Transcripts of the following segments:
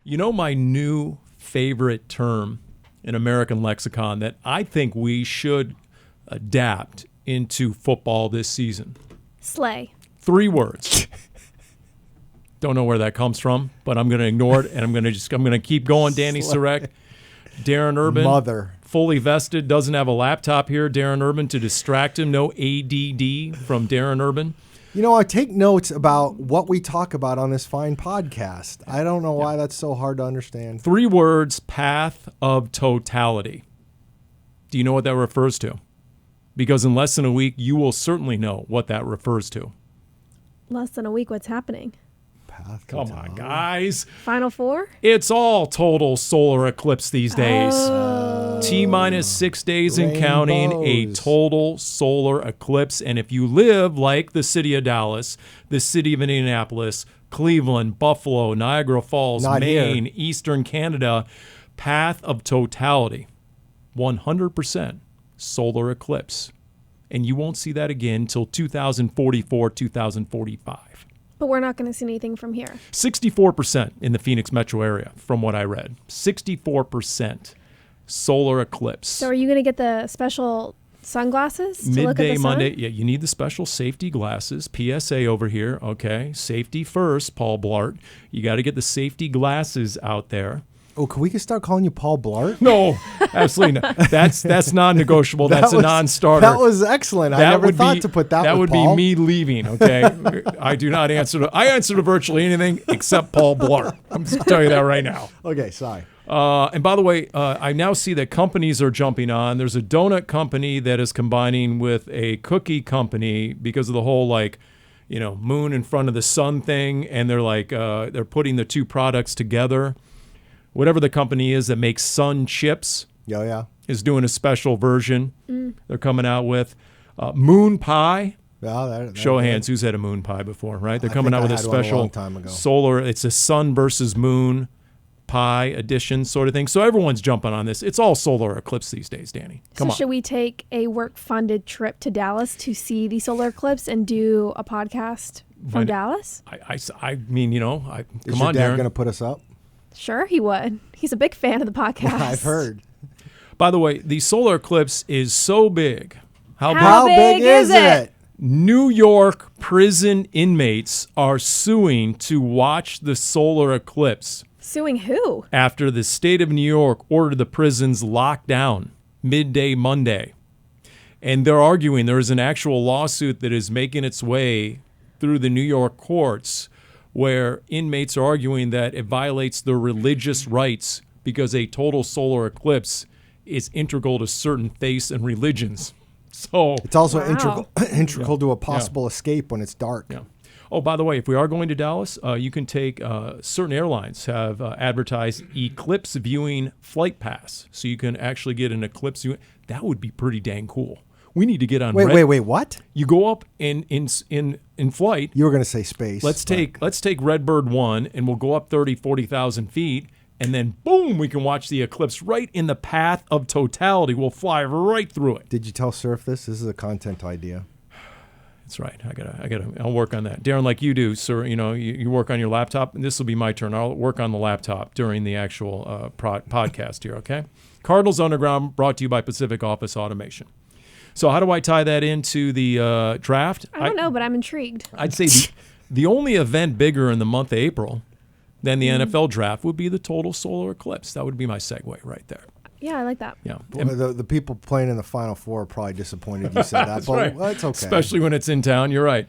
You know my new favorite term in American lexicon that I think we should adapt into football this season? Slay. 3 words. Don't know where that comes from, but I'm going to ignore it, and I'm going to keep going. Dani Sureck, Darren Urban, Mother. fully vested, doesn't have a laptop here. Darren Urban to distract him. No ADD from Darren Urban. You know, I take notes about what we talk about on this fine podcast. I don't know why that's so hard to understand. 3 words, path of totality. Do you know what that refers to? Because in less than a week, you will certainly know what that refers to. Less than a week, what's happening? Path Come on, guys. Final Four? It's all total solar eclipse these days. Oh. T-minus 6 days and counting, a Rainbows. total solar eclipse. And if you live like the city of Dallas, the city of Indianapolis, Cleveland, Buffalo, Niagara Falls, Not Maine, here. Eastern Canada, path of totality, 100% solar eclipse. And you won't see that again until 2044, 2045. But we're not going to see anything from here. 64% in the Phoenix metro area, from what I read. 64% solar eclipse. So are you going to get the special sunglasses to look at Midday the sun? Monday. Yeah, you need the special safety glasses. PSA over here. Okay. Safety first, Paul Blart. You got to get the safety glasses out there. Oh, can we start calling you Paul Blart? No, absolutely not. That's non-negotiable. That's a non-starter. That was excellent. I never thought to put that That with would Paul. be me leaving, okay? I do not answer to, I answer to virtually anything except Paul Blart. I'm just telling you that right now. Okay, sorry. And by the way, I now see that companies are jumping on. There's a donut company that is combining with a cookie company because of the whole, like, you know, moon in front of the sun thing. And they're like, they're putting the 2 products together. Whatever the company is that makes sun chips Yeah. is doing a special version they're coming out with. Moon pie. Yeah, Show of hands, who's had a moon pie before, right? They're I coming think out I with a had one a special long time ago. solar, it's a sun versus moon pie edition sort of thing. So everyone's jumping on this. It's all solar eclipse these days, Dani. Come So on. should we take a work-funded trip to Dallas to see the solar eclipse and do a podcast from Dallas? I mean, you know, Is come your on, dad Darren. going to put us up? Sure, he would. He's a big fan of the podcast. I've heard. By the way, the solar eclipse is so big. How big is it? New York prison inmates are suing to watch the solar eclipse Suing who? after the state of New York ordered the prisons locked down midday Monday. And they're arguing there is an actual lawsuit that is making its way through the New York courts where inmates are arguing that it violates their religious rights because a total solar eclipse is integral to certain faiths and religions. So It's also Wow. integral to a possible escape when it's dark. yeah. Oh, by the way, if we are going to Dallas, you can take certain airlines have advertised eclipse viewing flight pass, so you can actually get an eclipse view. That would be pretty dang cool. We need to get on. Wait, what? You go up in flight. You were going to say space. Let's take Redbird 1, and we'll go up 40,000 feet, and then boom, we can watch the eclipse right in the path of totality. We'll fly right through it. Did you tell Surf this? This is a content idea. That's right. I'll work on that. Darren, like you do, sir, you know, you work on your laptop, and this will be my turn. I'll work on the laptop during the actual podcast here, okay? Cardinals Underground brought to you by Pacific Office Automation. So how do I tie that into the draft? I don't know, but I'm intrigued. I'd say the only event bigger in the month of April than the NFL draft would be the total solar eclipse. That would be my segue right there. Yeah, I like that. Yeah. Well, the people playing in the Final Four are probably disappointed you said that, That's but right. that's okay. Especially when it's in town. You're right.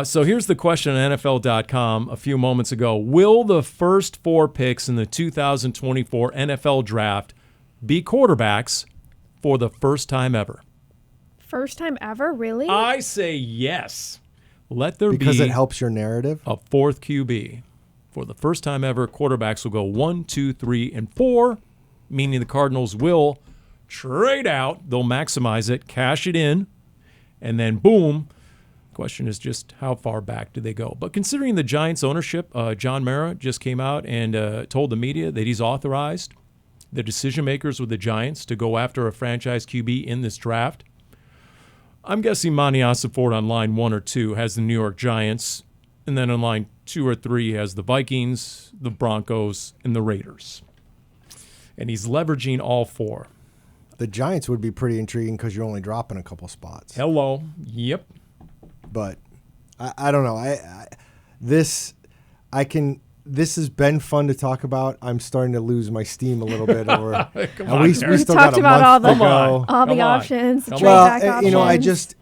So here's the question on NFL.com a few moments ago. Will the first 4 picks in the 2024 NFL draft be quarterbacks for the first time ever? First time ever? Really? I say yes. Let there because be it helps your narrative. a 4th QB. For the first time ever, quarterbacks will go 1, 2, 3, and 4, meaning the Cardinals will trade out. They'll maximize it, cash it in, and then boom. Question is just how far back do they go? But considering the Giants' ownership, John Mara just came out and told the media that he's authorized the decision makers with the Giants to go after a franchise QB in this draft. I'm guessing Monty Ossenford on line 1 or 2 has the New York Giants And then in line 2 or 3, he has the Vikings, the Broncos, and the Raiders. And he's leveraging all 4. The Giants would be pretty intriguing because you're only dropping a couple spots. Hello. Yep. But I don't know. This has been fun to talk about. I'm starting to lose my steam a little bit over. We still talked got a about month to go. all the options, the trade Well, back options. I just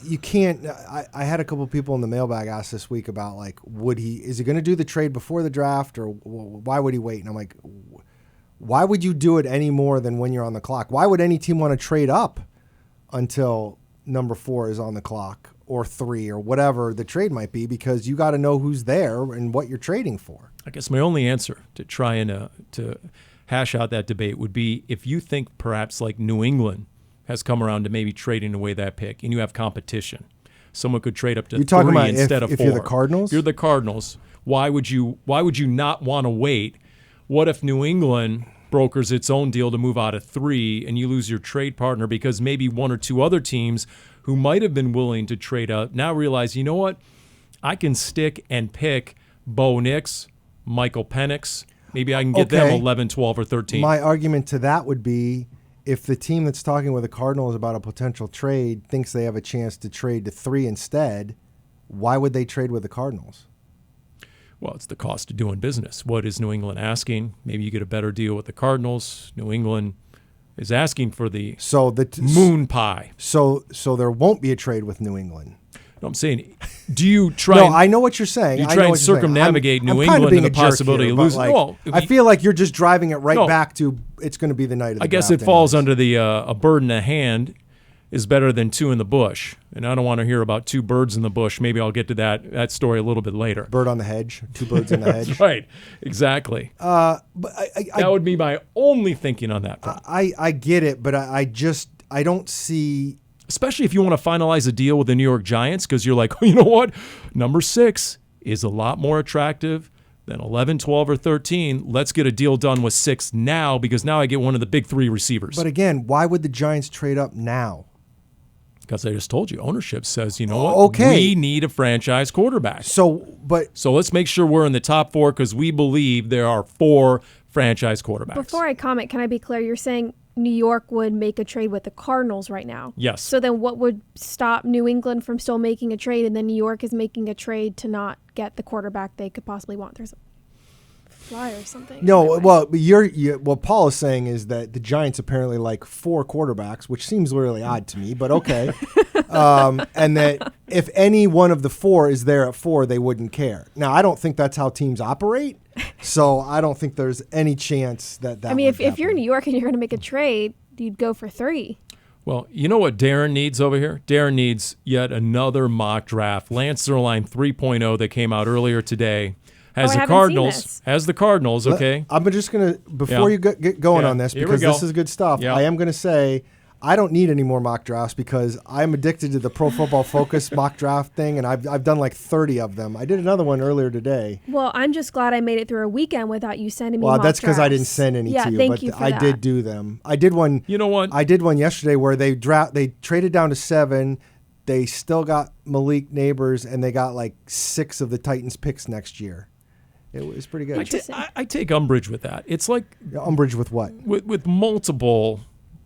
you can't. I had a couple people in the mailbag ask this week about like, is he going to do the trade before the draft, or why would he wait? And I'm like, why would you do it any more than when you're on the clock? Why would any team want to trade up until number 4 is on the clock, or 3, or whatever the trade might be? Because you got to know who's there and what you're trading for. I guess my only answer to try and to hash out that debate would be if you think perhaps like New England has come around to maybe trading away that pick, and you have competition. Someone could trade up to 3 instead of 4. If you're the Cardinals? If you're the Cardinals, why would you not want to wait? What if New England brokers its own deal to move out of 3 and you lose your trade partner because maybe 1 or 2 other teams who might have been willing to trade up now realize, you know what? I can stick and pick Bo Nix, Michael Penix. Maybe I can get them 11, 12, or 13. My argument to that would be if the team that's talking with the Cardinals about a potential trade thinks they have a chance to trade to 3 instead, why would they trade with the Cardinals? Well, it's the cost of doing business. What is New England asking? Maybe you get a better deal with the Cardinals. New England is asking for the moon pie. So there won't be a trade with New England. No, I'm saying, do you try? No, I know what you're saying. You try and circumnavigate New England and the possibility of losing. I feel like you're just driving it back to it's going to be the night of the I guess draft it falls anyways. under the a bird in the hand is better than 2 in the bush. And I don't want to hear about 2 birds in the bush. Maybe I'll get to that story a little bit later. Bird on the hedge, 2 birds in the hedge. That's right, exactly. But that would be my only thinking on that front. I get it, but I don't see. Especially if you want to finalize a deal with the New York Giants, because you're like, oh, you know what? Number 6 is a lot more attractive than 11, 12, or 13. Let's get a deal done with 6 now, because now I get one of the big 3 receivers. But again, why would the Giants trade up now? Because I just told you, ownership says, you know what? We need a franchise quarterback. So let's make sure we're in the top 4 because we believe there are 4 franchise quarterbacks. Before I comment, can I be clear? You're saying New York would make a trade with the Cardinals right now. Yes. So then what would stop New England from still making a trade, and then New York is making a trade to not get the quarterback they could possibly want? There's a fly or something. No, well, what Paul is saying is that the Giants apparently like 4 quarterbacks, which seems really odd to me, but okay. And that if any one of the 4 is there at 4, they wouldn't care. Now, I don't think that's how teams operate, so I don't think there's any chance that I mean, if you're New York and you're going to make a trade, you'd go for 3. Well, you know what Darren needs over here? Darren needs yet another mock draft. Lance Zierlein 3.0 that came out earlier today. Has the Cardinals, okay? I'm just going to, before you get going on this, because this is good stuff, I am going to say I don't need any more mock drafts because I'm addicted to the Pro Football Focus mock draft thing, and I've done like 30 of them. I did another one earlier today. Well, I'm just glad I made it through a weekend without you sending me mock drafts. Well, that's because I didn't drafts. send any to you, thank but you for I that. did do them. I did one. You know what? I did one yesterday where they traded down to 7. They still got Malik Neighbors, and they got like 6 of the Titans picks next year. It was pretty good. I take umbrage with that. It's like umbrage with what? With multiple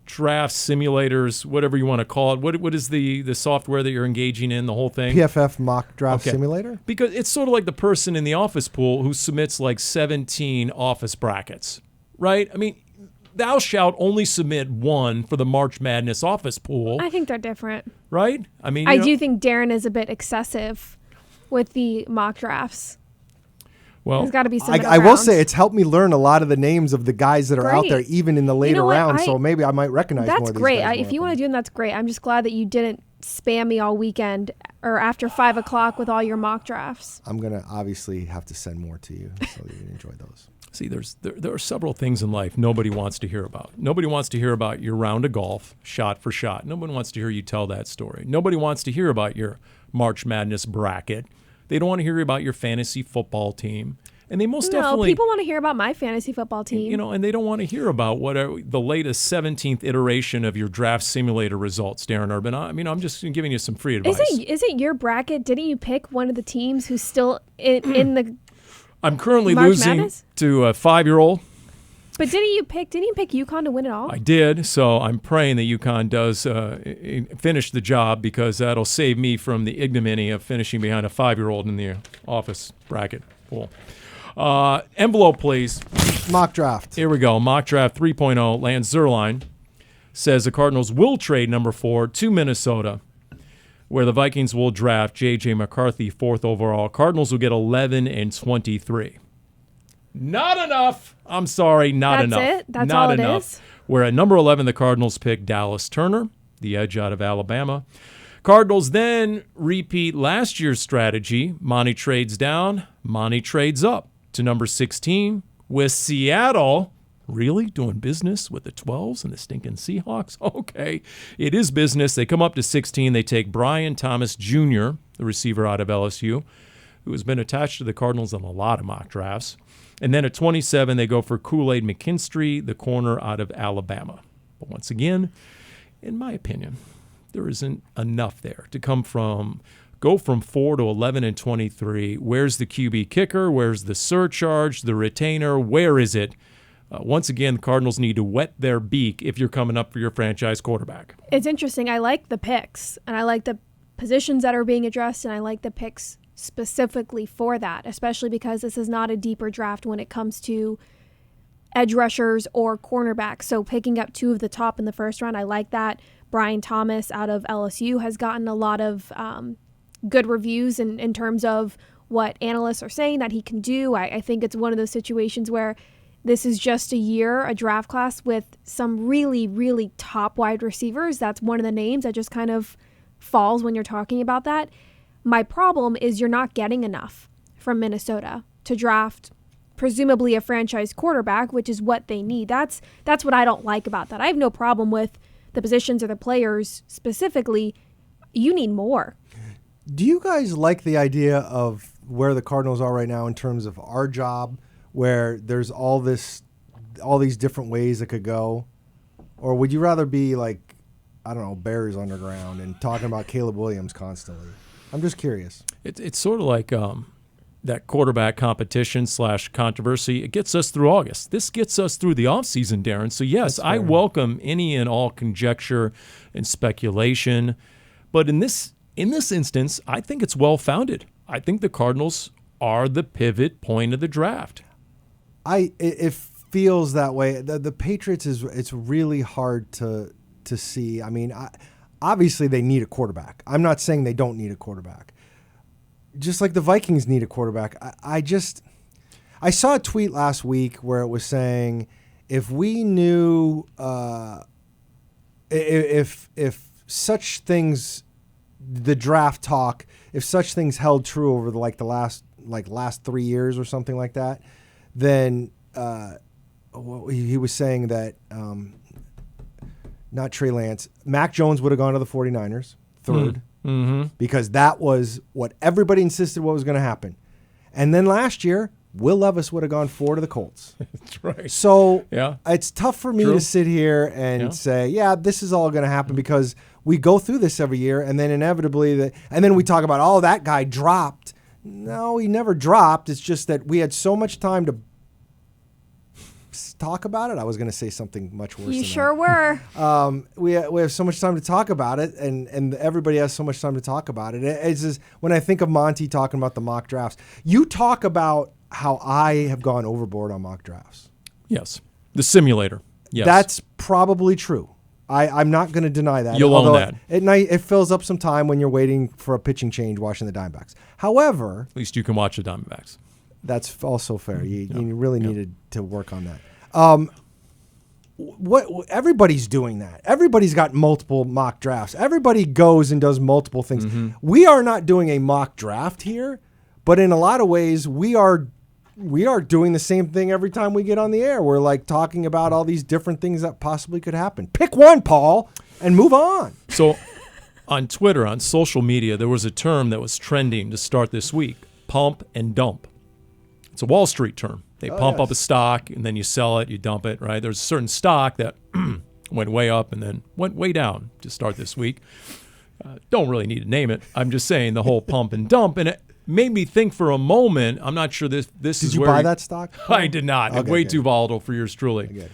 draft simulators, whatever you want to call it. What is the software that you're engaging in? The whole thing. PFF mock draft simulator. Because it's sort of like the person in the office pool who submits like 17 office brackets, right? I mean, thou shalt only submit 1 for the March Madness office pool. I think they're different, right? I mean, I do think Darren is a bit excessive with the mock drafts. Well, there's got to be some. I will say it's helped me learn a lot of the names of the guys that are out there, even in the later rounds. So maybe I might recognize more of these guys. That's great. If you want to do them, that's great. I'm just glad that you didn't spam me all weekend or after 5 o'clock with all your mock drafts. I'm gonna obviously have to send more to you so you can enjoy those. See, there are several things in life nobody wants to hear about. Nobody wants to hear about your round of golf, shot for shot. Nobody wants to hear you tell that story. Nobody wants to hear about your March Madness bracket. They don't want to hear about your fantasy football team. And they most No, definitely, people want to hear about my fantasy football team. and they don't want to hear about what are the latest 17th iteration of your draft simulator results, Darren Urban. I'm just giving you some free advice. Is it your bracket? Didn't you pick one of the teams who's still in the I'm currently March losing Madness? to a 5-year-old. But didn't you pick UConn to win it all? I did, so I'm praying that UConn does finish the job, because that'll save me from the ignominy of finishing behind a 5-year-old in the office bracket pool. Envelope, please. Mock draft. Here we go. Mock draft 3.0. Lance Zerline says the Cardinals will trade number 4 to Minnesota, where the Vikings will draft J.J. McCarthy 4th overall. Cardinals will get 11 and 23. Not enough. I'm sorry, not That's enough. it? That's not all it enough. is? Where at number 11, the Cardinals pick Dallas Turner, the edge out of Alabama. Cardinals then repeat last year's strategy. Monty trades down, Monty trades up to number 16 with Seattle. Really? Doing business with the 12s and the stinking Seahawks? Okay. It is business. They come up to 16. They take Brian Thomas Jr., the receiver out of LSU, who has been attached to the Cardinals in a lot of mock drafts. And then at 27, they go for Kool-Aid McKinstry, the corner out of Alabama. But once again, in my opinion, there isn't enough there to go from 4 to 11 and 23. Where's the QB kicker? Where's the surcharge, the retainer? Where is it? Once again, the Cardinals need to wet their beak if you're coming up for your franchise quarterback. It's interesting. I like the picks, and I like the positions that are being addressed, and I like the picks specifically for that, especially because this is not a deeper draft when it comes to edge rushers or cornerbacks. So picking up 2 of the top in the first round, I like that. Brian Thomas out of LSU has gotten a lot of good reviews in terms of what analysts are saying that he can do. I think it's one of those situations where this is just a draft class with some really, really top wide receivers. That's one of the names that just kind of falls when you're talking about that. My problem is you're not getting enough from Minnesota to draft presumably a franchise quarterback, which is what they need. That's what I don't like about that. I have no problem with the positions or the players specifically. You need more. Do you guys like the idea of where the Cardinals are right now in terms of our job, where there's all these different ways it could go? Or would you rather be like, I don't know, Bears underground and talking about Caleb Williams constantly? I'm just curious. It's sort of like that quarterback competition / controversy. It gets us through August. This gets us through the offseason, Darren. So, yes, I welcome any and all conjecture and speculation. But in this instance, I think it's well-founded. I think the Cardinals are the pivot point of the draft. It feels that way. The Patriots it's really hard to see. I mean, obviously they need a quarterback. I'm not saying they don't need a quarterback. Just like the Vikings need a quarterback. I saw a tweet last week where it was saying if we knew if such things, the draft talk, if such things held true over the last 3 years or something like that, then he was saying that not Trey Lance, Mac Jones would have gone to the 49ers third because that was what everybody insisted what was going to happen. And then last year, Will Levis would have gone 4 to the Colts. That's right. So yeah, it's tough for me to sit here and say, yeah, this is all going to happen because we go through this every year, and then inevitably, and then we talk about, oh, that guy dropped. No, he never dropped. It's just that we had so much time to talk about it. I was going to say something much worse. You sure were. We have so much time to talk about it, and everybody has so much time to talk about it. It's just, when I think of Monty talking about the mock drafts, you talk about how I have gone overboard on mock drafts. Yes. The simulator. Yes. That's probably true. I'm not going to deny that. You'll own that. At night, it fills up some time when you're waiting for a pitching change watching the Diamondbacks. However, at least you can watch the Diamondbacks. That's also fair. You really needed to work on that. What everybody's doing that. Everybody's got multiple mock drafts. Everybody goes and does multiple things. We are not doing a mock draft here, but in a lot of ways, we are doing the same thing every time we get on the air. We're like talking about all these different things that possibly could happen. Pick one, Paul, and move on. So on Twitter, on social media, there was a term that was trending to start this week, pump and dump. It's a Wall Street term. They pump up yes. a stock, and then you sell it, you dump it, right? There's a certain stock that went way up and then went way down to start this week. Don't really need to name it. I'm just saying the whole pump and dump. And it made me think for a moment, I'm not sure this Did is you where... buy that stock? I did not. Okay, Way good. too volatile for yours truly. Good.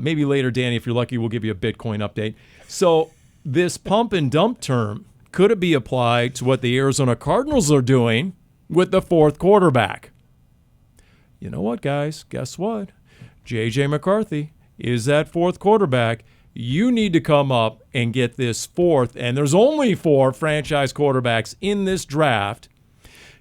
Maybe later, Danny, if you're lucky, we'll give you a Bitcoin update. So this pump and dump term, could it be applied to what the Arizona Cardinals are doing with the fourth quarterback? You know what, guys? Guess what? J.J. McCarthy is that fourth quarterback. You need to come up and get this fourth, and there's only 4 franchise quarterbacks in this draft.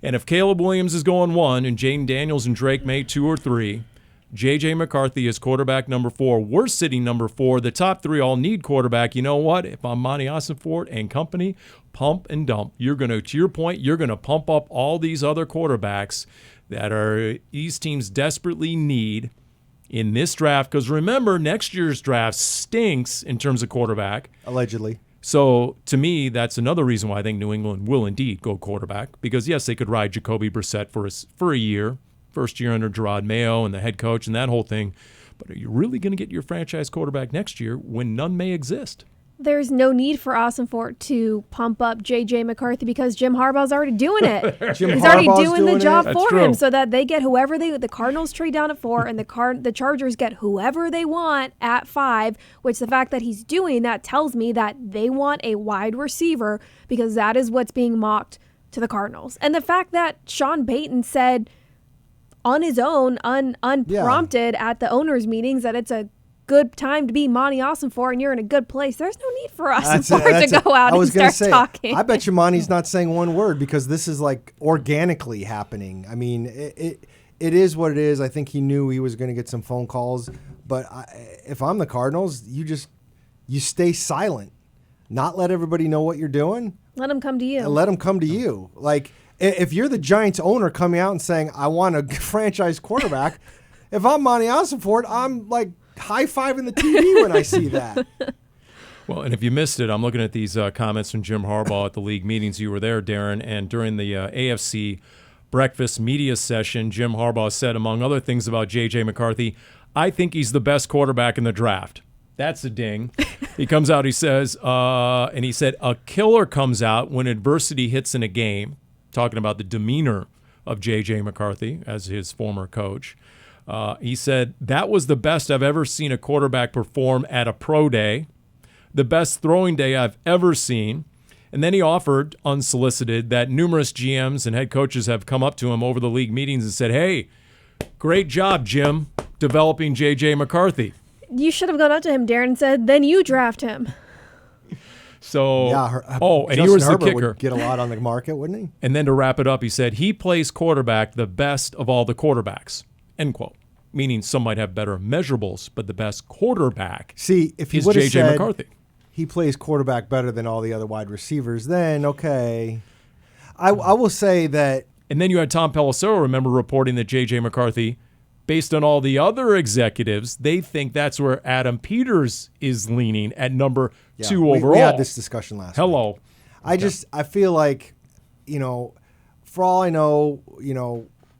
And if Caleb Williams is going 1 and Jaden Daniels and Drake May 2 or 3, J.J. McCarthy is quarterback number 4. We're sitting number 4. The top 3 all need quarterback. You know what? If I'm Monty Ossenfort and company, pump and dump. You're going to your point, you're going to pump up all these other quarterbacks that these teams desperately need in this draft. Because remember, next year's draft stinks in terms of quarterback. Allegedly. So, to me, that's another reason why I think New England will indeed go quarterback. Because, yes, they could ride Jacoby Brissett for a year. First year under Gerard Mayo and the head coach and that whole thing. But are you really going to get your franchise quarterback next year when none may exist? There's no need for Ossenfort to pump up J.J. McCarthy because Jim Harbaugh's already doing it. He's already doing the job for him so that they get whoever the Cardinals trade down at 4 and the Chargers get whoever they want at 5, which the fact that he's doing that tells me that they want a wide receiver because that is what's being mocked to the Cardinals. And the fact that Sean Payton said on his own, unprompted at the owners' meetings that it's a good time to be Monty Ossenfort and you're in a good place. There's no need for Ossenfort to go out and start talking. I bet you Monty's not saying one word because this is like organically happening. I mean, it is what it is. I think he knew he was going to get some phone calls. But if I'm the Cardinals, you stay silent. Not let everybody know what you're doing. Let them come to you. And let them come to you. Like, if you're the Giants owner coming out and saying, I want a franchise quarterback, if I'm Monty Ossenfort, I'm like high-fiving the TV when I see that. Well, and if you missed it, I'm looking at these comments from Jim Harbaugh at the league meetings. You were there, Darren, and during the AFC breakfast media session, Jim Harbaugh said, among other things about J.J. McCarthy, I think he's the best quarterback in the draft. That's a ding. He comes out, he says, and he said, a killer comes out when adversity hits in a game, talking about the demeanor of J.J. McCarthy as his former coach. He said, that was the best I've ever seen a quarterback perform at a pro day, the best throwing day I've ever seen. And then he offered, unsolicited, that numerous GMs and head coaches have come up to him over the league meetings and said, hey, great job, Jim, developing J.J. McCarthy. You should have gone up to him, Darren, and said, then you draft him. So, yeah, and here was the Herbert kicker. Would get a lot on the market, wouldn't he? And then to wrap it up, he said, he plays quarterback the best of all the quarterbacks, end quote. Meaning some might have better measurables, but the best quarterback if he is would have J.J. said McCarthy. He plays quarterback better than all the other wide receivers, then okay. I will say that. And then you had Tom Pelissero, remember, reporting that J.J. McCarthy, based on all the other executives, they think that's where Adam Peters is leaning at number 2 overall. We had this discussion last week. I I feel like, for all I know,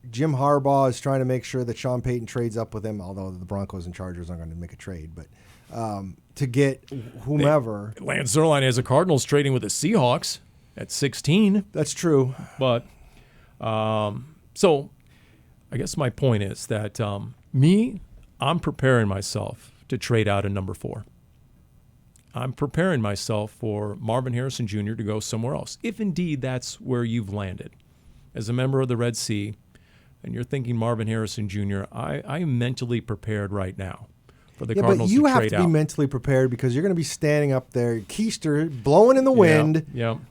Jim Harbaugh is trying to make sure that Sean Payton trades up with him, although the Broncos and Chargers aren't going to make a trade, but to get whomever. Lance Zierlein has the Cardinals trading with the Seahawks at 16. That's true. But so I guess my point is that I'm preparing myself to trade out in number 4. I'm preparing myself for Marvin Harrison Jr. to go somewhere else, if indeed that's where you've landed. As a member of the Red Sea, and you're thinking Marvin Harrison Jr., I am mentally prepared right now for the Cardinals to trade out. But you have to be mentally prepared because you're going to be standing up there, keister, blowing in the wind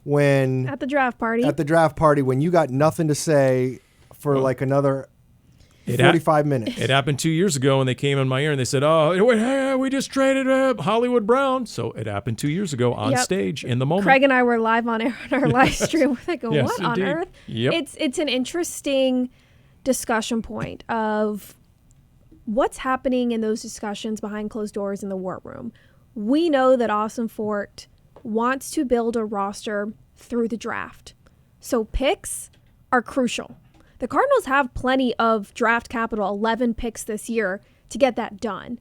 when at the draft party. At the draft party when you got nothing to say for like another 45 minutes. It happened 2 years ago when they came in my ear and they said, oh, we just traded Hollywood Brown. So it happened 2 years ago on stage in the moment. Craig and I were live on air on our live stream. We're like, Yes, what on indeed. earth? Yep. It's an interesting discussion point of what's happening in those discussions behind closed doors in the war room. We know that Ossenfort wants to build a roster through the draft. So picks are crucial. The Cardinals have plenty of draft capital, 11 picks this year, to get that done.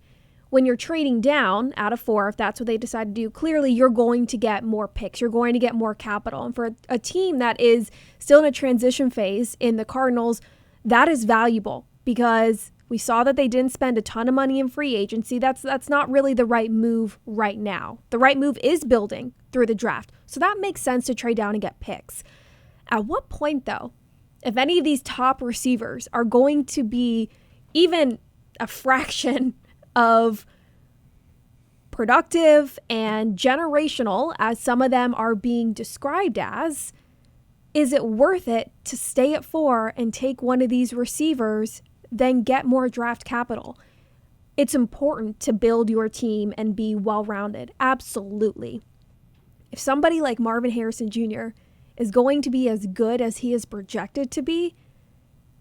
When you're trading down out of 4, if that's what they decide to do, clearly you're going to get more picks. You're going to get more capital. And for a team that is still in a transition phase in the Cardinals, that is valuable because we saw that they didn't spend a ton of money in free agency. That's not really the right move right now. The right move is building through the draft. So that makes sense to trade down and get picks. At what point, though, if any of these top receivers are going to be even a fraction of productive and generational, as some of them are being described as, is it worth it to stay at 4 and take one of these receivers, then get more draft capital? It's important to build your team and be well-rounded. Absolutely. If somebody like Marvin Harrison Jr. is going to be as good as he is projected to be,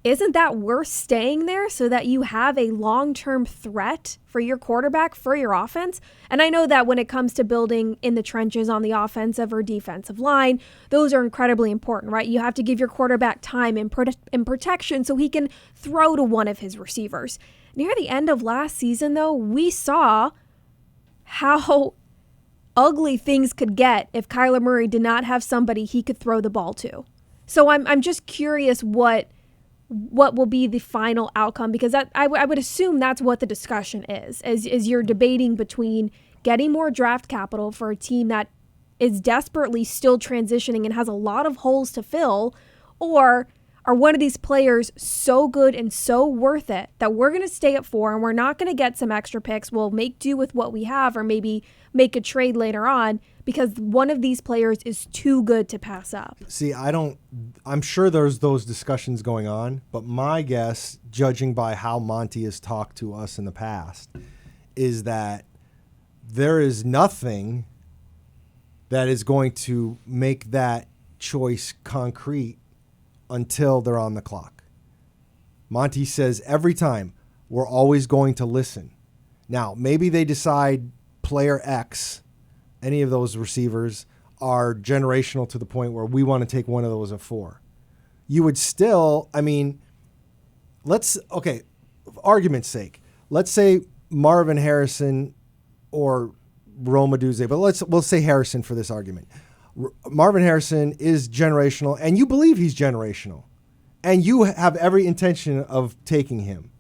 isn't that worth staying there so that you have a long-term threat for your quarterback, for your offense? And I know that when it comes to building in the trenches on the offensive or defensive line, those are incredibly important, right? You have to give your quarterback time and protection so he can throw to one of his receivers. Near the end of last season, though, we saw how ugly things could get if Kyler Murray did not have somebody he could throw the ball to. So I'm just curious what will be the final outcome, because I would assume that's what the discussion is you're debating between getting more draft capital for a team that is desperately still transitioning and has a lot of holes to fill, or are one of these players so good and so worth it that we're going to stay at 4 and we're not going to get some extra picks. We'll make do with what we have, or maybe make a trade later on because one of these players is too good to pass up. See, I'm sure there's those discussions going on, but my guess, judging by how Monty has talked to us in the past, is that there is nothing that is going to make that choice concrete until they're on the clock. Monty says every time, we're always going to listen. Now, maybe they decide player X, any of those receivers, are generational to the point where we want to take one of those at 4. You would still, argument's sake, let's say Marvin Harrison or Rome Odunze, but we'll say Harrison for this argument. Marvin Harrison is generational, and you believe he's generational, and you have every intention of taking him.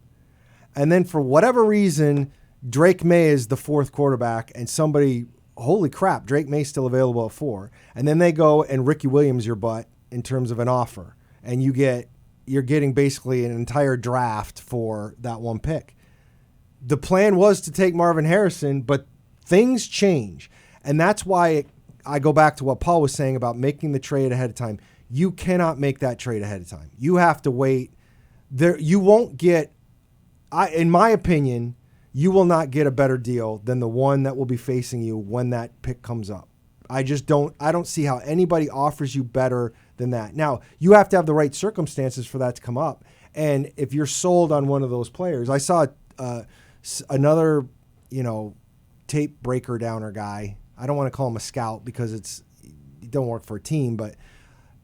And then for whatever reason, Drake May is the 4th quarterback, and somebody, holy crap, Drake May's still available at 4. And then they go and Ricky Williams your butt in terms of an offer, and you're getting basically an entire draft for that one pick. The plan was to take Marvin Harrison, but things change, and that's why I go back to what Paul was saying about making the trade ahead of time. You cannot make that trade ahead of time. You have to wait. You won't get, in my opinion, you will not get a better deal than the one that will be facing you when that pick comes up. I don't see how anybody offers you better than that. Now, you have to have the right circumstances for that to come up. And if you're sold on one of those players, I saw another, tape breaker downer guy. I don't want to call him a scout because he don't work for a team, but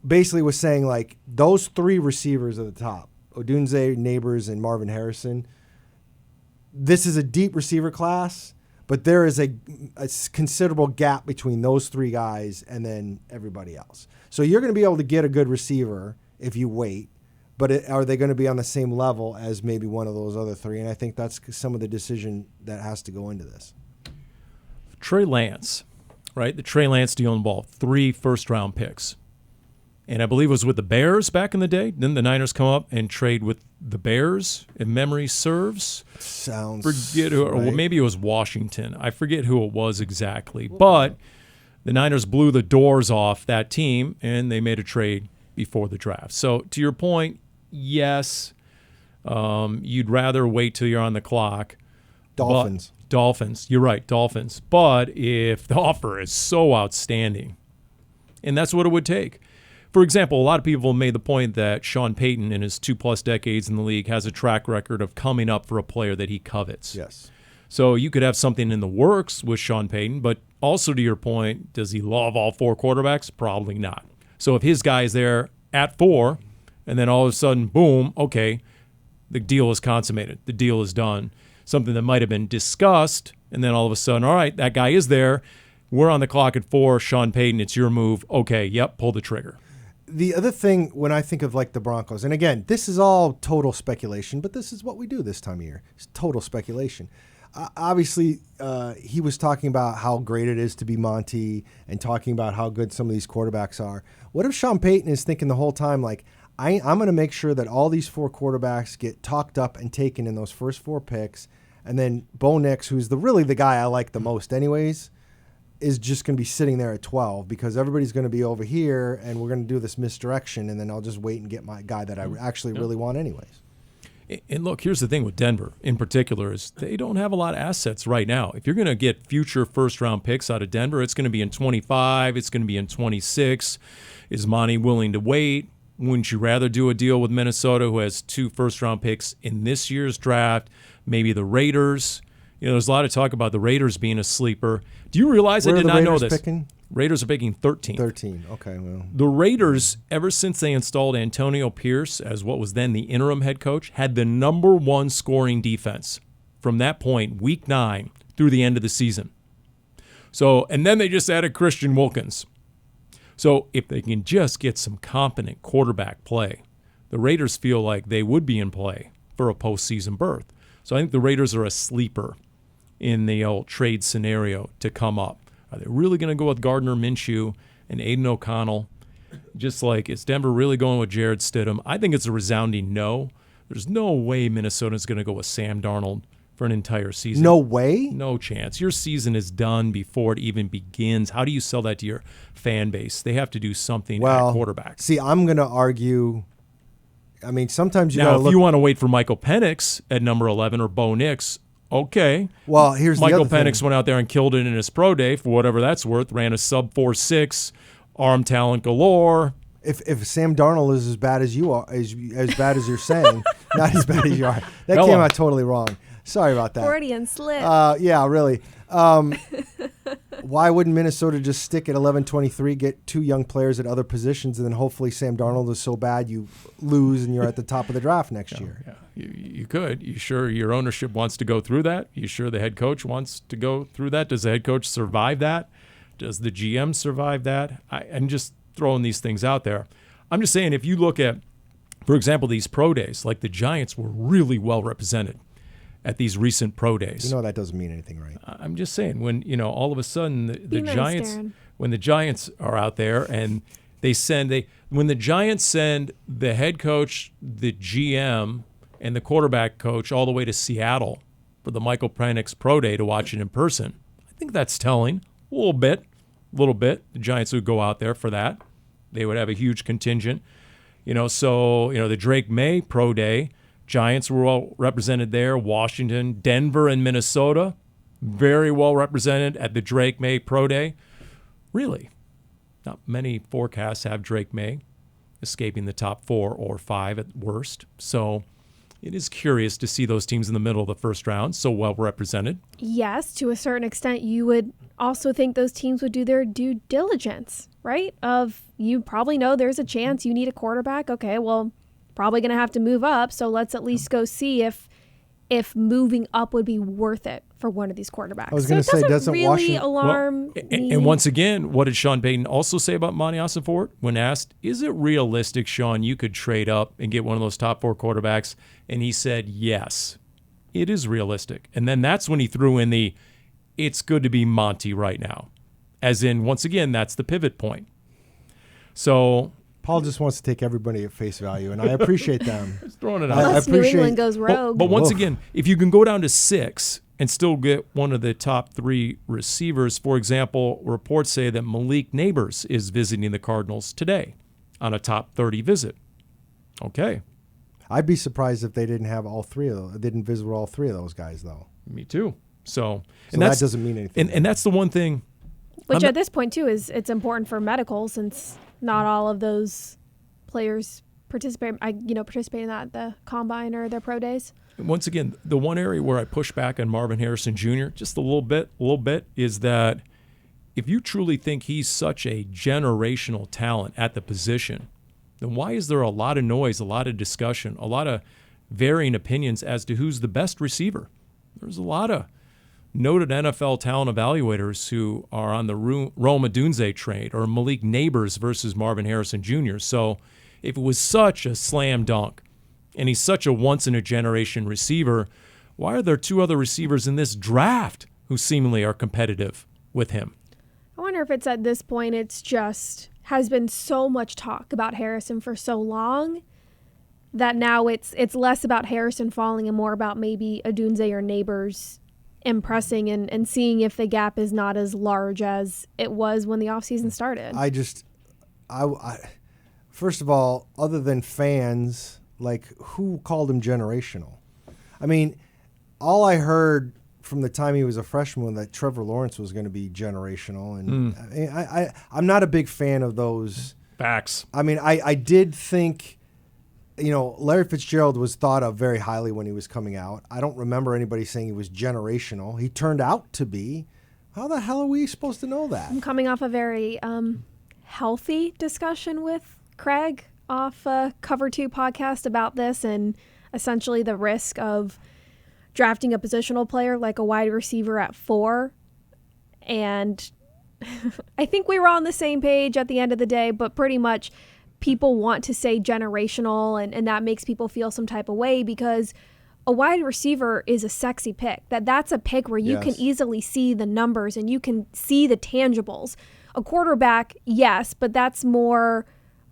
basically was saying like those 3 receivers at the top, Odunze, Neighbors, and Marvin Harrison, this is a deep receiver class, but there is a considerable gap between those 3 guys and then everybody else. So you're going to be able to get a good receiver if you wait, but are they going to be on the same level as maybe one of those other 3? And I think that's some of the decision that has to go into this. Trey Lance, right? The Trey Lance deal involved 3 first-round picks. And I believe it was with the Bears back in the day. Then the Niners come up and trade with the Bears, if memory serves. Sounds forget who, or maybe it was Washington. I forget who it was exactly. But the Niners blew the doors off that team, and they made a trade before the draft. So to your point, yes, you'd rather wait till you're on the clock. Dolphins. You're right, Dolphins. But if the offer is so outstanding, and that's what it would take. For example, a lot of people made the point that Sean Payton, in his 2+ decades in the league, has a track record of coming up for a player that he covets. Yes. So you could have something in the works with Sean Payton, but also to your point, does he love all 4 quarterbacks? Probably not. So if his guy is there at 4, And then all of a sudden, boom, okay, the deal is consummated. The deal is done. Something that might have been discussed, and then all of a sudden, all right, that guy is there. We're on the clock at 4. Sean Payton, it's your move. Okay, yep, pull the trigger. The other thing, when I think of like the Broncos, and again, this is all total speculation, but this is what we do this time of year. It's total speculation. Obviously, he was talking about how great it is to be Monty and talking about how good some of these quarterbacks are. What if Sean Payton is thinking the whole time, like, I'm going to make sure that all these 4 quarterbacks get talked up and taken in those first 4 picks, and then Bo Nix, who's really the guy I like the most anyways, is just going to be sitting there at 12 because everybody's going to be over here and we're going to do this misdirection, and then I'll just wait and get my guy that I actually really want anyways. And look, here's the thing with Denver in particular is they don't have a lot of assets right now. If you're going to get future first-round picks out of Denver, it's going to be in 25. It's going to be in 26. Is Monty willing to wait? Wouldn't you rather do a deal with Minnesota, who has 2 first-round picks in this year's draft? Maybe the Raiders. There's a lot of talk about the Raiders being a sleeper. Do you realize I did not know this? Picking? Raiders are picking 13th. 13, okay. Well, the Raiders, ever since they installed Antonio Pierce as what was then the interim head coach, had the number 1 scoring defense from that point, week 9, through the end of the season. So, and then they just added Christian Wilkins. So if they can just get some competent quarterback play, the Raiders feel like they would be in play for a postseason berth. So I think the Raiders are a sleeper in the old trade scenario to come up. Are they really going to go with Gardner Minshew and Aiden O'Connell? Just like, is Denver really going with Jared Stidham? I think it's a resounding no. There's no way Minnesota's going to go with Sam Darnold for an entire season. No way? No chance. Your season is done before it even begins. How do you sell that to your fan base? They have to do something at quarterback. See, I'm going to argue. I mean, sometimes you got to look. Now, if you want to wait for Michael Penix at number 11 or Bo Nix, okay. Well, here's Michael the other Penix went out there and killed it in his pro day for whatever that's worth. Ran a sub 4.6, arm talent galore. If Sam Darnold is as bad as you are, as bad as you're saying, not as bad as you are, that Hello. came out totally wrong. Sorry about that. Freudian slip. Yeah, really. Why wouldn't Minnesota just stick at 11-23, get 2 young players at other positions, and then hopefully Sam Darnold is so bad you lose and you're at the top of the draft next year? Yeah. You could. You sure your ownership wants to go through that? You sure the head coach wants to go through that? Does the head coach survive that? Does the GM survive that? I'm just throwing these things out there. I'm just saying, if you look at, for example, these pro days, like the Giants were really well represented at these recent pro days. That doesn't mean anything, right? I'm just saying, when all of a sudden the nice, Giants, Darren. when the Giants are out there and when the Giants send the head coach, the GM, and the quarterback coach all the way to Seattle for the Michael Penix pro day to watch it in person, I think that's telling a little bit. The Giants would go out there for that. They would have a huge contingent. The Drake May pro day, Giants were well represented there. Washington, Denver, and Minnesota, very well represented at the Drake May Pro Day. Really, not many forecasts have Drake May escaping the top 4 or 5 at worst. So it is curious to see those teams in the middle of the first round so well represented. Yes, to a certain extent, you would also think those teams would do their due diligence, right? You probably know there's a chance you need a quarterback. Okay, well, probably going to have to move up, so let's at least go see if moving up would be worth it for one of these quarterbacks. I was going to say, doesn't really Washington alarm me. And once again, what did Sean Payton also say about Monty Ossenfort when asked, is it realistic, Sean, you could trade up and get one of those top 4 quarterbacks? And he said, yes, it is realistic. And then that's when he threw in it's good to be Monty right now. As in, once again, that's the pivot point. So Paul just wants to take everybody at face value, and I appreciate them. Just throwing it out. Unless New England goes rogue. But once again, if you can go down to 6 and still get one of the top 3 receivers, for example, reports say that Malik Neighbors is visiting the Cardinals today on a top 30 visit. Okay. I'd be surprised if they didn't have all 3 of those. Didn't visit all 3 of those guys, though. Me too. So that doesn't mean anything. And that's the one thing. Which at this point, too, is it's important for medical, since not all of those players participate in that, the combine or their pro days. Once again, the one area where I push back on Marvin Harrison Jr. just a little bit is that if you truly think he's such a generational talent at the position, then why is there a lot of noise, a lot of discussion, a lot of varying opinions as to who's the best receiver? There's a lot of noted NFL talent evaluators who are on the Rome Odunze trade, or Malik Neighbors versus Marvin Harrison Jr. So if it was such a slam dunk and he's such a once-in-a-generation receiver, why are there two other receivers in this draft who seemingly are competitive with him? I wonder if it's at this point it's just has been so much talk about Harrison for so long that now it's less about Harrison falling and more about maybe Odunze or Neighbors impressing and seeing if the gap is not as large as it was when the offseason started. I first of all, other than fans, like, who called him generational? I mean, all I heard from the time he was a freshman that Trevor Lawrence was going to be generational, and I'm not a big fan of those facts. I mean, I did think, Larry Fitzgerald was thought of very highly when he was coming out. I don't remember anybody saying he was generational. He turned out to be. How the hell are we supposed to know that? I'm coming off a very healthy discussion with Craig off Cover 2 podcast about this, and essentially the risk of drafting a positional player like a wide receiver at 4. And I think we were on the same page at the end of the day, but pretty much people want to say generational, and that makes people feel some type of way because a wide receiver is a sexy pick. That's a pick where you can easily see the numbers and you can see the tangibles. A quarterback, yes, but that's more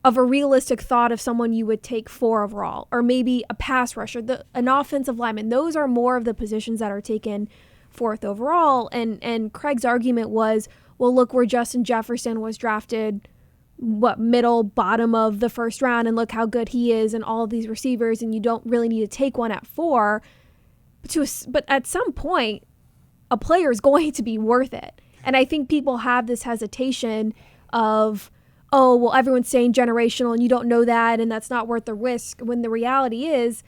of a realistic thought of someone you would take 4 overall, or maybe a pass rusher, an offensive lineman. Those are more of the positions that are taken 4th overall. And Craig's argument was, well, look where Justin Jefferson was drafted, middle, bottom of the first round, and look how good he is and all of these receivers, and you don't really need to take one at 4. But at some point, a player is going to be worth it. And I think people have this hesitation of, oh, well, everyone's saying generational and you don't know that and that's not worth the risk, when the reality is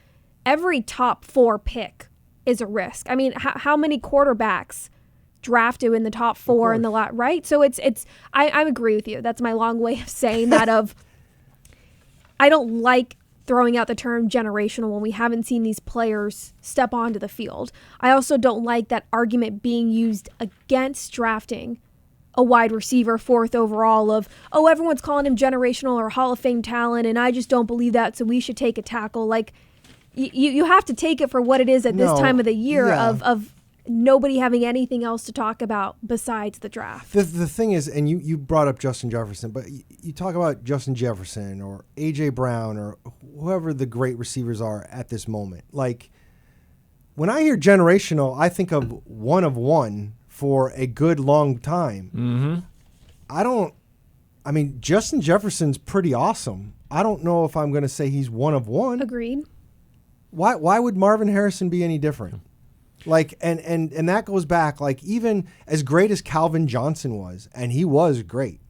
every top 4 pick is a risk. I mean, how many quarterbacks drafted in the top 4 in the lot, right? So I agree with you. That's my long way of saying that of I don't like throwing out the term generational when we haven't seen these players step onto the field. I also don't like that argument being used against drafting a wide receiver 4th overall of, oh, everyone's calling him generational or Hall of Fame talent, and I just don't believe that, so we should take a tackle. Like, you have to take it for what it is at this time of the year of nobody having anything else to talk about besides the draft. The thing is, and you brought up Justin Jefferson, but you talk about Justin Jefferson or A.J. Brown or whoever the great receivers are at this moment. Like, when I hear generational, I think of one of one for a good long time. Mm-hmm. Justin Jefferson's pretty awesome. I don't know if I'm going to say he's one of one. Agreed. Why would Marvin Harrison be any different? Like, and that goes back, like, even as great as Calvin Johnson was, and he was great,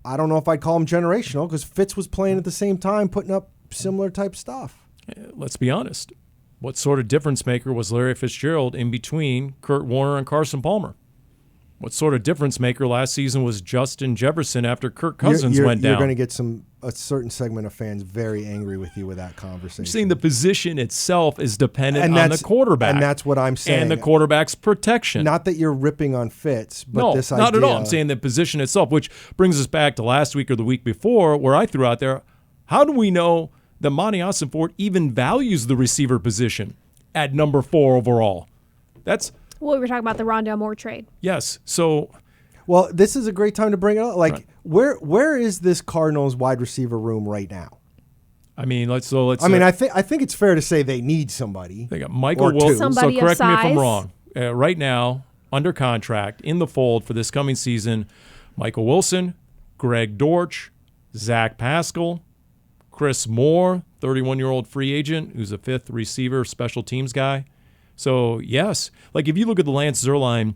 I don't know if I'd call him generational because Fitz was playing at the same time, putting up similar type stuff. Let's be honest. What sort of difference maker was Larry Fitzgerald in between Kurt Warner and Carson Palmer? What sort of difference maker last season was Justin Jefferson after Kirk Cousins went down? You're going to get a certain segment of fans very angry with you with that conversation. I'm saying the position itself is dependent on the quarterback. And that's what I'm saying. And the quarterback's protection. Not that you're ripping on Fitz, but this idea. No, not at all. I'm saying the position itself, which brings us back to last week or the week before where I threw out there, how do we know that Monty Ossenfort even values the receiver position at number 4 overall? That's... Well, we were talking about the Rondale Moore trade. Yes. So, well, this is a great time to bring it up. Like, right. Where is this Cardinals wide receiver room right now? I mean, let's. I think it's fair to say they need somebody. They got Michael Wilson. So correct me if I'm wrong. Right right now, under contract in the fold for this coming season, Michael Wilson, Greg Dortch, Zach Pascal, Chris Moore, 31-year-old free agent who's a 5th receiver, special teams guy. So, yes, like if you look at the Lance Zierlein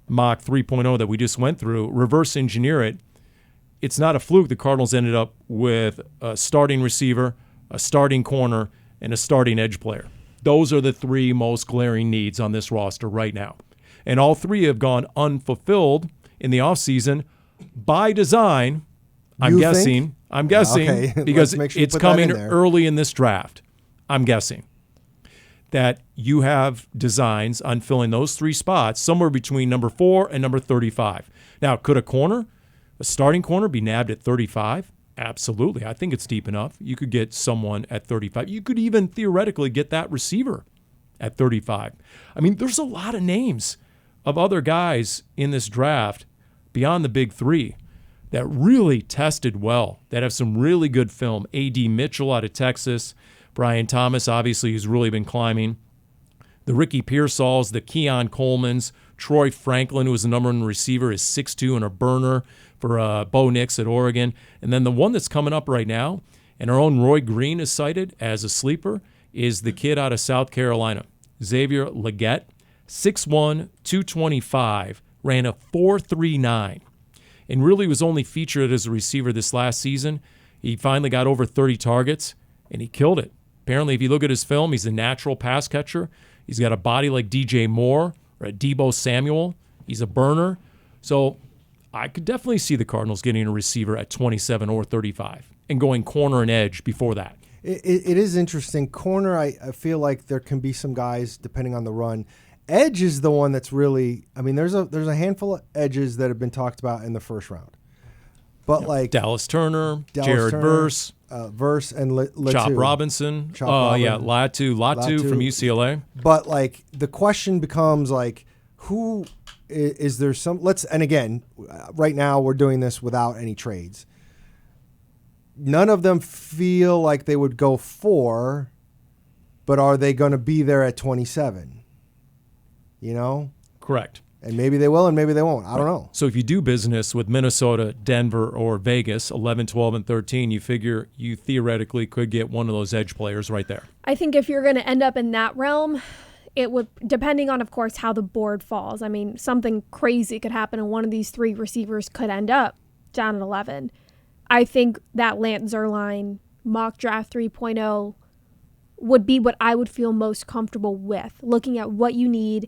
mock 3.0 that we just went through, reverse engineer it, it's not a fluke the Cardinals ended up with a starting receiver, a starting corner, and a starting edge player. Those are the 3 most glaring needs on this roster right now. And all 3 have gone unfulfilled in the offseason by design, I'm guessing. I'm guessing Okay. because Let's make sure you it's put that coming in there. early in this draft. I'm guessing that you have designs on filling those 3 spots somewhere between number 4 and number 35. Now, could a starting corner, be nabbed at 35? Absolutely. I think it's deep enough. You could get someone at 35. You could even theoretically get that receiver at 35. I mean, there's a lot of names of other guys in this draft beyond the big 3 that really tested well, that have some really good film. A.D. Mitchell out of Texas, Brian Thomas, obviously, who's really been climbing. The Ricky Pearsalls, the Keon Colemans, Troy Franklin, who was the number 1 receiver, is 6'2" and a burner for Bo Nix at Oregon. And then the one that's coming up right now, and our own Roy Green is cited as a sleeper, is the kid out of South Carolina, Xavier Leggett, 6'1", 225, ran a 4.39, and really was only featured as a receiver this last season. He finally got over 30 targets, and he killed it. Apparently, if you look at his film, he's a natural pass catcher. He's got a body like DJ Moore or a Deebo Samuel. He's a burner. So I could definitely see the Cardinals getting a receiver at 27 or 35 and going corner and edge before that. It is interesting. Corner, I feel like there can be some guys, depending on the run. Edge is the one that's really, I mean, there's a handful of edges that have been talked about in the first round. But like Dallas Turner, Jared Verse, Verse and Latu. Chop Robinson. Latu from UCLA. But like the question becomes like, who is there some? And again, right now we're doing this without any trades. None of them feel like they would go 4, but are they going to be there at 27? You know? Correct. And maybe they will and maybe they won't. I don't know. So if you do business with Minnesota, Denver, or Vegas, 11, 12, and 13, you figure you theoretically could get one of those edge players right there. I think if you're going to end up in that realm, it would, depending on, of course, how the board falls. I mean, something crazy could happen and one of these 3 receivers could end up down at 11. I think that Lance Zierlein mock draft 3.0 would be what I would feel most comfortable with, looking at what you need,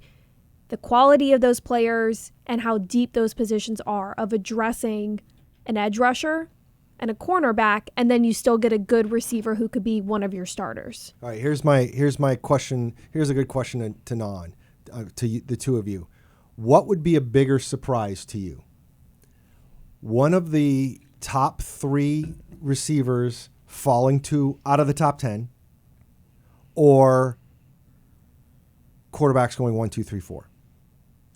the quality of those players, and how deep those positions are of addressing an edge rusher and a cornerback, and then you still get a good receiver who could be one of your starters. All right, here's my question. Here's a good question to Non, to the two of you. What would be a bigger surprise to you? One of the top 3 receivers falling out of the top 10, or quarterbacks going 1, 2, 3, 4?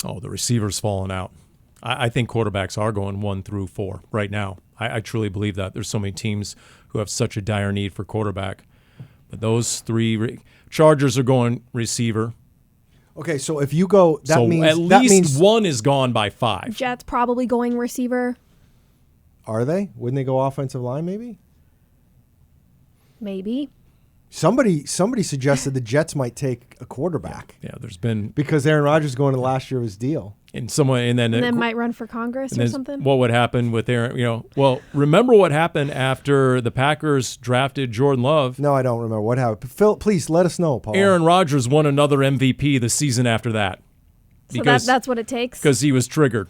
Oh, the receivers falling out. I think quarterbacks are going 1 through 4 right now. I truly believe that. There's so many teams who have such a dire need for quarterback. But those 3 Chargers are going receiver. Okay, so if you go, that means at least one is gone by 5. Jets probably going receiver. Are they? Wouldn't they go offensive line maybe? Maybe. Somebody suggested the Jets might take a quarterback. Yeah, there's been because Aaron Rodgers is going to the last year of his deal. And then might run for Congress or something. What would happen with Aaron? Well, remember what happened after the Packers drafted Jordan Love? No, I don't remember what happened. Phil, please let us know, Paul. Aaron Rodgers won another MVP the season after that. So that's what it takes? Because he was triggered.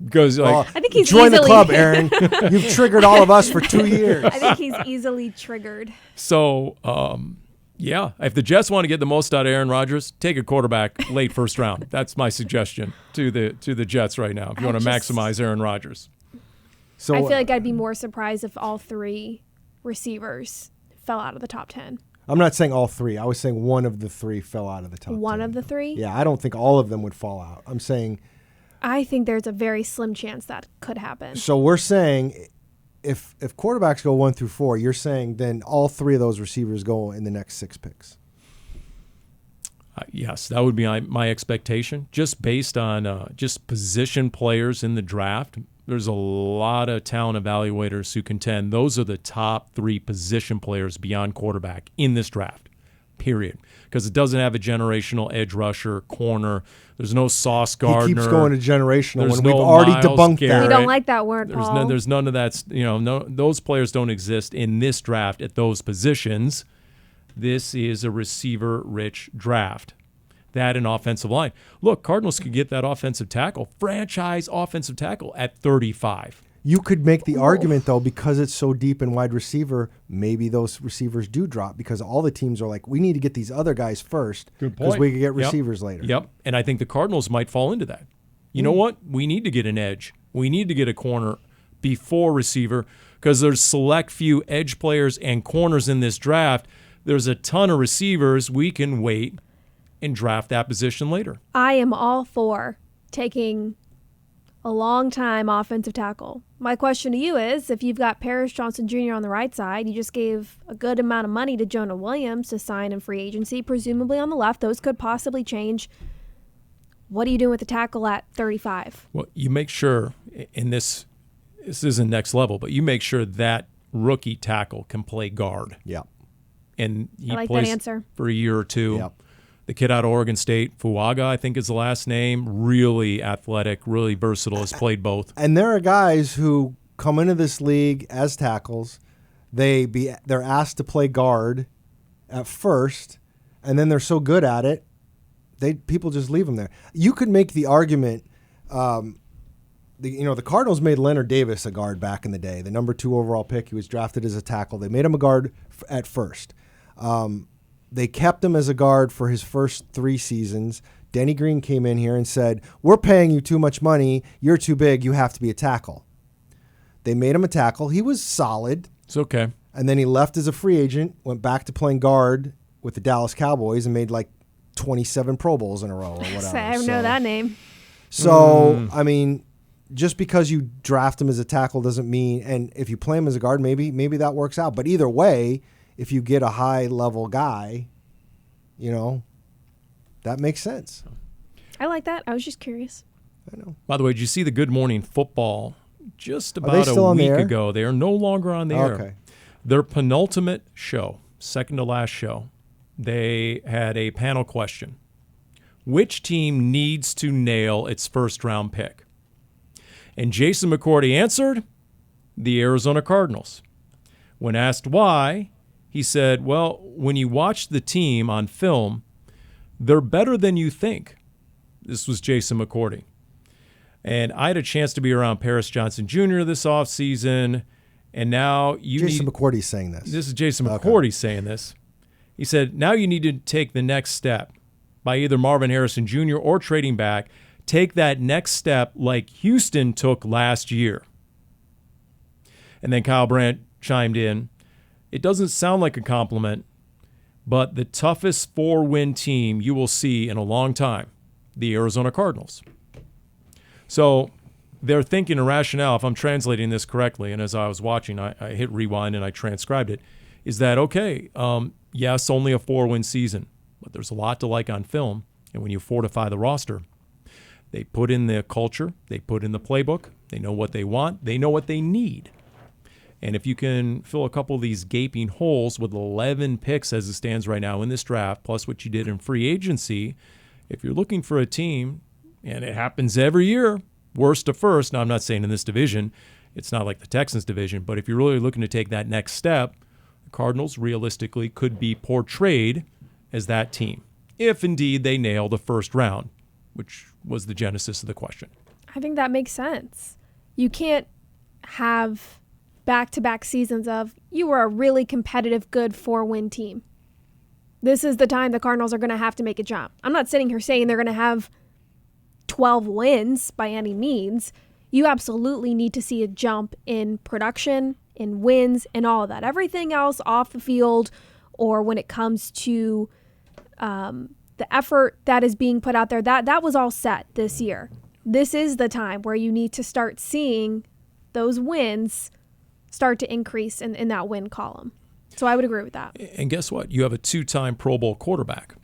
Because I think he's join the club, Aaron. You've triggered all of us for 2 years. I think he's easily triggered. So, yeah, if the Jets want to get the most out of Aaron Rodgers, take a quarterback late first round. That's my suggestion to the Jets right now. If you want to maximize Aaron Rodgers. So I feel like I'd be more surprised if all 3 receivers fell out of the top 10. I'm not saying all 3. I was saying one of the 3 fell out of the top 10. One of the 3? Yeah, I don't think all of them would fall out. I'm saying. I think there's a very slim chance that could happen. So we're saying if quarterbacks go 1 through 4, you're saying then all 3 of those receivers go in the next 6 picks. Yes, that would be my expectation. Just based on just position players in the draft, there's a lot of talent evaluators who contend those are the top 3 position players beyond quarterback in this draft, period. Because it doesn't have a generational edge rusher, corner. There's no Sauce Gardner. He keeps going to generational when no we've already Myles debunked Garrett. We don't like that word, Paul. There's none of that. Those players don't exist in this draft at those positions. This is a receiver-rich draft. That and offensive line. Look, Cardinals could get that offensive tackle, franchise offensive tackle at 35. You could make the argument, though, because it's so deep in wide receiver, maybe those receivers do drop because all the teams are like, we need to get these other guys first because we can get receivers later. Yep, and I think the Cardinals might fall into that. You know what? We need to get an edge. We need to get a corner before receiver because there's select few edge players and corners in this draft. There's a ton of receivers. We can wait and draft that position later. I am all for taking a long time offensive tackle. My question to you is, if you've got Paris Johnson Jr. on the right side, you just gave a good amount of money to Jonah Williams to sign in free agency, presumably on the left. Those could possibly change. What are you doing with the tackle at 35? Well, you make sure in this isn't next level, but you make sure that rookie tackle can play guard. Yeah. And he I like plays that answer. for a year or two. Yep. The kid out of Oregon State, Fuaga, I think is the last name, really athletic, really versatile, has played both. And there are guys who come into this league as tackles. They're asked to play guard at first, and then they're so good at it, people just leave them there. You could make the argument. The Cardinals made Leonard Davis a guard back in the day. The number 2 overall pick, he was drafted as a tackle. They made him a guard at first. They kept him as a guard for his first 3 seasons. Denny Green came in here and said, we're paying you too much money. You're too big. You have to be a tackle. They made him a tackle. He was solid. It's okay. And then he left as a free agent, went back to playing guard with the Dallas Cowboys and made like 27 Pro Bowls in a row or whatever. I know that name. So, I mean, just because you draft him as a tackle doesn't mean, and if you play him as a guard, maybe that works out. But either way, if you get a high-level guy, that makes sense. I like that. I was just curious. I know. By the way, did you see the Good Morning Football just they about still a on the week air? ago? They are no longer on the air. Okay. Their penultimate show, second to last show, they had a panel question. Which team needs to nail its first-round pick? And Jason McCourty answered, the Arizona Cardinals. When asked why, he said, well, when you watch the team on film, they're better than you think. This was Jason McCourty. And I had a chance to be around Paris Johnson Jr. this offseason, and now Jason McCourty's saying this. This is Jason McCourty saying this. He said, now you need to take the next step by either Marvin Harrison Jr. or trading back. Take that next step like Houston took last year. And then Kyle Brandt chimed in. It doesn't sound like a compliment, but the toughest 4-win team you will see in a long time, the Arizona Cardinals. So their thinking and rationale, if I'm translating this correctly, and as I was watching, I hit rewind and I transcribed it, is that, okay, yes, only a 4-win season, but there's a lot to like on film. And when you fortify the roster, they put in the culture, they put in the playbook, they know what they want, they know what they need. And if you can fill a couple of these gaping holes with 11 picks as it stands right now in this draft, plus what you did in free agency, if you're looking for a team, and it happens every year, worst to first, now I'm not saying in this division, it's not like the Texans division, but if you're really looking to take that next step, the Cardinals realistically could be portrayed as that team, if indeed they nail the first round, which was the genesis of the question. I think that makes sense. You can't have back-to-back seasons of you were a really competitive, good 4-win team. This is the time the Cardinals are going to have to make a jump. I'm not sitting here saying they're going to have 12 wins by any means. You absolutely need to see a jump in production, in wins, and all of that. Everything else off the field or when it comes to the effort that is being put out there, that was all set this year. This is the time where you need to start seeing those wins start to increase in that win column. So I would agree with that. And guess what? You have a 2-time Pro Bowl quarterback.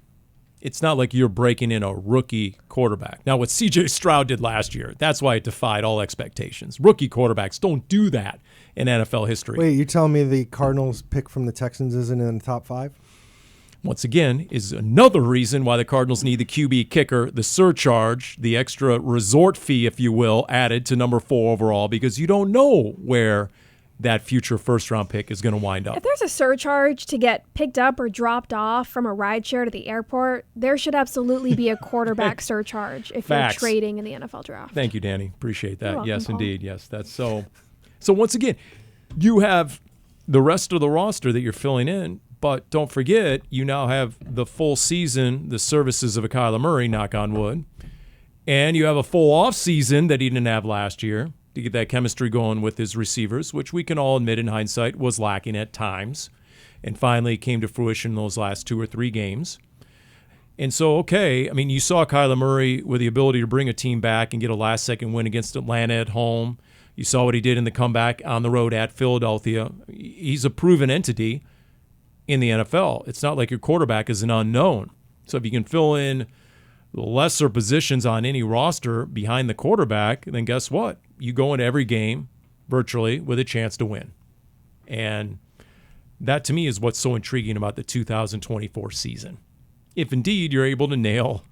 It's not like you're breaking in a rookie quarterback. Now, what C.J. Stroud did last year, that's why it defied all expectations. Rookie quarterbacks don't do that in NFL history. Wait, you're telling me the Cardinals pick from the Texans isn't in the top 5? Once again, is another reason why the Cardinals need the QB kicker, the surcharge, the extra resort fee, if you will, added to number 4 overall, because you don't know where that future first-round pick is going to wind up. If there's a surcharge to get picked up or dropped off from a rideshare to the airport, there should absolutely be a quarterback surcharge if Facts. you're trading in the NFL draft. Thank you, Danny. Appreciate that. You're welcome, Yes, Paul. indeed. Yes, that's so. So once again, you have the rest of the roster that you're filling in, but don't forget, you now have the full season, the services of a Kyler Murray, knock on wood, and you have a full off season that he didn't have last year to get that chemistry going with his receivers, which we can all admit in hindsight was lacking at times, and finally came to fruition in those last 2 or 3 games. And so, okay, I mean, you saw Kyler Murray with the ability to bring a team back and get a last-second win against Atlanta at home. You saw what he did in the comeback on the road at Philadelphia. He's a proven entity in the NFL. It's not like your quarterback is an unknown. So if you can fill in the lesser positions on any roster behind the quarterback, then guess what? You go into every game virtually with a chance to win. And that, to me, is what's so intriguing about the 2024 season. If indeed you're able to nail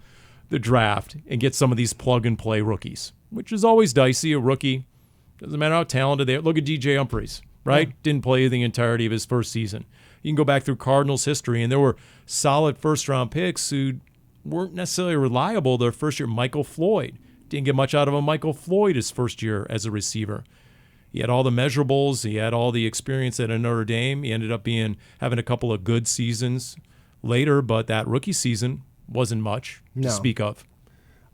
the draft and get some of these plug-and-play rookies, which is always dicey. A rookie, doesn't matter how talented they are. Look at DJ Humphries, right? Yeah. Didn't play the entirety of his first season. You can go back through Cardinals history, and there were solid first-round picks who weren't necessarily reliable their first year. Michael Floyd. Didn't get much out of Michael Floyd his first year as a receiver. He had all the measurables. He had all the experience at Notre Dame. He ended up having a couple of good seasons later, but that rookie season wasn't much to speak of.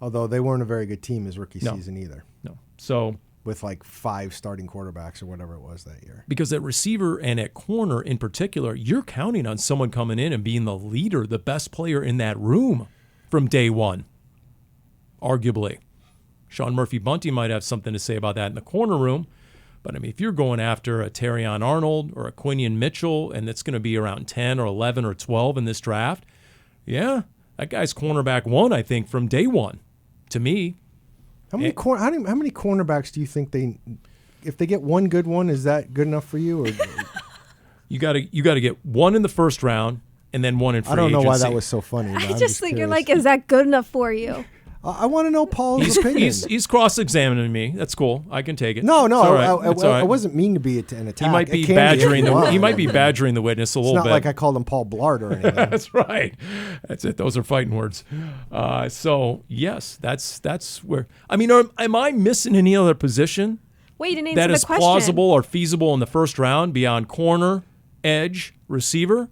Although they weren't a very good team his rookie season either. No. So with like 5 starting quarterbacks or whatever it was that year. Because at receiver and at corner in particular, you're counting on someone coming in and being the leader, the best player in that room from day one, arguably. Sean Murphy-Bunting might have something to say about that in the corner room. But, I mean, if you're going after a Terrion Arnold or a Quinion Mitchell, and it's going to be around 10 or 11 or 12 in this draft, yeah, that guy's cornerback 1, I think, from day one, to me. How many cornerbacks do you think if they get one good one, is that good enough for you? Or you got to get one in the first round and then one in free agency. I don't know why that was so funny. I just think you're like, is that good enough for you? I want to know Paul's opinion. He's cross-examining me. That's cool. I can take it. No, right. I wasn't mean to be an attack. He might be badgering the witness a little bit. It's not like I called him Paul Blart or anything. That's right. That's it. Those are fighting words. So yes, that's where. I mean, am I missing any other position? Wait, you didn't answer that the is question. Plausible or feasible in the first round beyond corner, edge, receiver?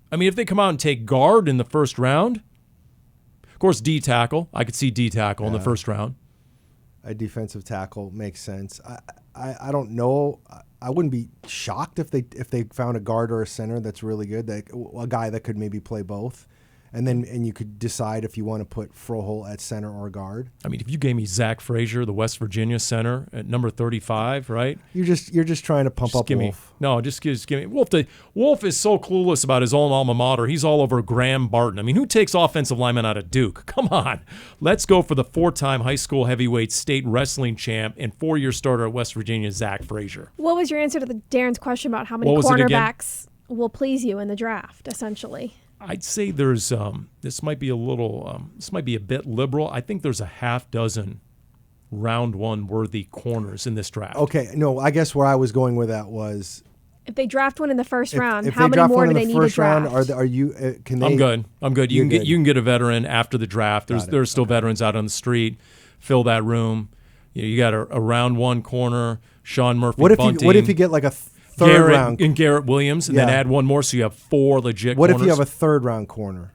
I mean, if they come out and take guard in the first round. Of course, D tackle. I could see D tackle in the first round. A defensive tackle makes sense. I don't know. I wouldn't be shocked if they found a guard or a center that's really good. A guy that could maybe play both, and you could decide if you want to put Froholt at center or guard. I mean, if you gave me Zach Frazier, the West Virginia center at number 35, right? You're just trying to pump up Wolf. Just give me Wolf. Wolf is so clueless about his own alma mater. He's all over Graham Barton. I mean, who takes offensive linemen out of Duke? Come on. Let's go for the 4-time high school heavyweight state wrestling champ and 4-year starter at West Virginia, Zach Frazier. What was your answer to Darren's question about how many cornerbacks will please you in the draft, essentially? I'd say there's this might be a bit liberal. I think there's a half dozen round 1 worthy corners in this draft. Okay, no, I guess where I was going with that was if they draft one in the first round, how many more do they need to draft? Are you? Can they? I'm good. You can get a veteran after the draft. There's still veterans out on the street. Fill that room. You got a round 1 corner. Sean Murphy-Bunting. What if you get like a third round and Garrett Williams, and then add one more, so you have 4 legit. What corners? if you have a third round corner?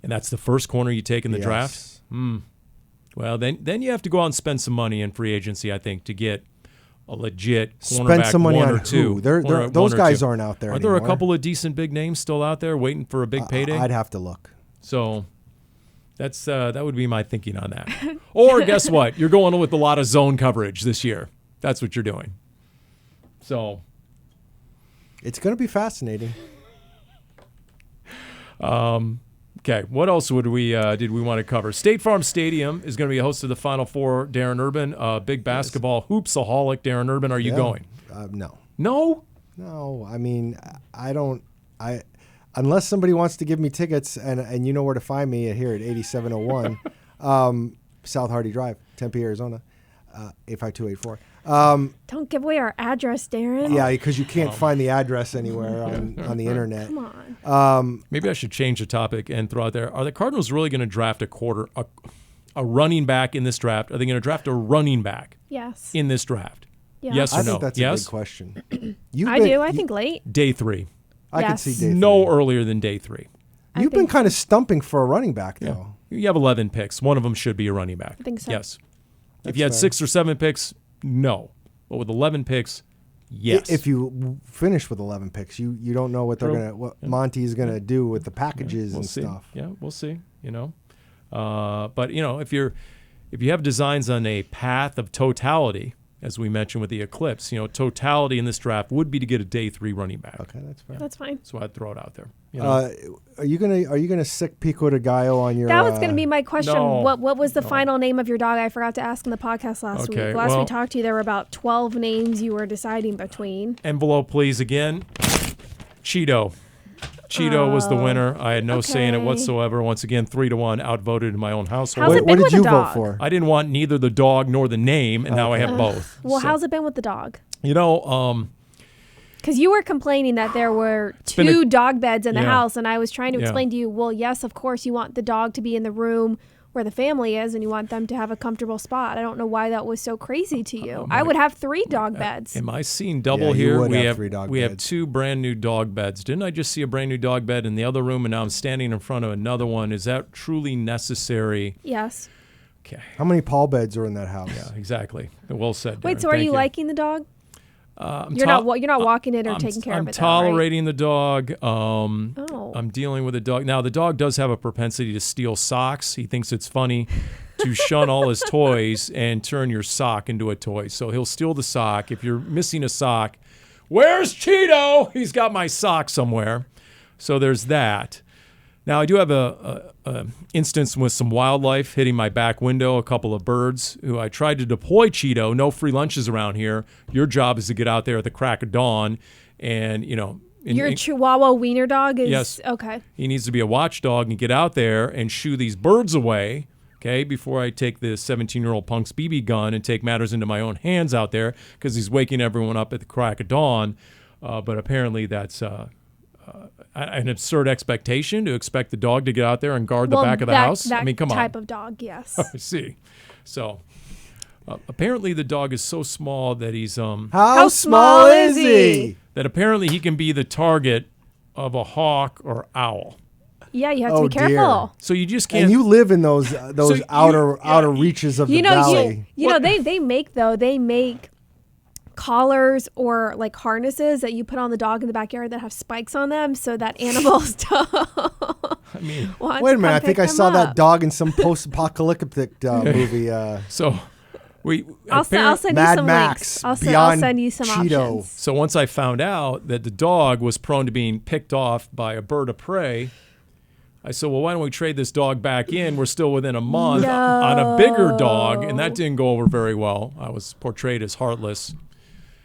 And that's the first corner you take in the draft? Well, then you have to go out and spend some money in free agency, I think, to get a legit cornerback. Spend some money 1 on or 2. Those guys aren't out there anymore. Are there a couple of decent big names still out there waiting for a big payday? I'd have to look. So that's that would be my thinking on that. Or guess what? You're going with a lot of zone coverage this year. That's what you're doing. So it's going to be fascinating. Okay, what else did we want to cover? State Farm Stadium is going to be a host of the Final Four. Darren Urban, big basketball hoopsaholic. Darren Urban, are you going? No. No? No. I mean, I don't. Unless somebody wants to give me tickets, and you know where to find me here at 8701 South Hardy Drive, Tempe, Arizona, 85284. Don't give away our address, Darren. Yeah, because you can't find the address anywhere on the internet. Come on. Maybe I should change the topic and throw out there. Are the Cardinals really going to draft a running back in this draft? Are they going to draft a running back? Yes. In this draft? Yeah. Yes or I no? think that's a Yes? big question. I think late. Day 3. I could Yes. see day 3. No earlier than day 3. I You've been think kind of stumping for a running back, though. You have 11 picks. One of them should be a running back. I think so. Yes. If That's you had fair. 6 or 7 picks, no. But with 11 picks, yes. If you finish with 11 picks, you don't know what True. what Monty's gonna do with the packages We'll and see. stuff. Yeah, we'll see. But if you have designs on a path of totality, as we mentioned with the eclipse, totality in this draft would be to get a day 3 running back. Okay, that's fair. That's fine. So I'd throw it out there. Are you gonna sick Pico de Gallo on your? That was going to be my question. no, What was the final name of your dog? I forgot to ask in the podcast last Okay, week. Last we well- talked to you, there were about 12 names you were deciding between. Envelope, please, again. Cheeto. Cheeto was the winner. I had no say in it okay. whatsoever. Once again, 3-1, outvoted in my own household. How's it What been did with you the vote dog? for? I didn't want neither the dog nor the name, and now I have both. Well, So, how's it been with the dog? Because you were complaining that there were been two dog beds in the Yeah. house, and I was trying to Yeah. explain to you, well, yes, of course, you want the dog to be in the room where the family is, and you want them to have a comfortable spot. I don't know why that was so crazy to you. I would have 3 dog beds. Am I seeing double Yeah, you here? would We have have 3 dog we have beds. 2 brand new dog beds. Didn't I just see a brand new dog bed in the other room, and now I'm standing in front of another one? Is that truly necessary? Yes. Okay. How many Paul beds are in that house? Yeah, exactly. Well said. Wait, Darren. so are Thank you liking the dog? I'm You're tol- not you're not walking it or taking care I'm of it. though, right? tolerating the dog. Oh. I'm dealing with the dog. Now, the dog does have a propensity to steal socks. He thinks it's funny to shun all his toys and turn your sock into a toy. So he'll steal the sock. If you're missing a sock, where's Cheeto? He's got my sock somewhere. So there's that. Now, I do have a instance with some wildlife hitting my back window, a couple of birds who I tried to deploy Cheeto. No free lunches around here. Your job is to get out there at the crack of dawn and, Your Chihuahua wiener dog is Yes. okay. he needs to be a watchdog and get out there and shoo these birds away, okay, before I take the 17-year-old punk's BB gun and take matters into my own hands out there because he's waking everyone up at the crack of dawn. But apparently that's an absurd expectation to expect the dog to get out there and guard the back of the house. That I mean, come on. type of dog, yes. I see. So apparently the dog is so small that he's How small is he? that apparently he can be the target of a hawk or owl. Yeah, you have to Oh, be careful. So you just can't. And you live in those you- outer reaches of the valley. You know they make collars or like harnesses that you put on the dog in the backyard that have spikes on them so that animals don't I mean, want Wait a to minute, I come think pick I them saw up. that dog in some post-apocalyptic movie. so we. I'll send you Mad some Max, links. I'll Beyond send you some Cheeto. options. So once I found out that the dog was prone to being picked off by a bird of prey, I said, well, why don't we trade this dog back in? We're still within a month on a bigger dog, and that didn't go over very well. I was portrayed as heartless.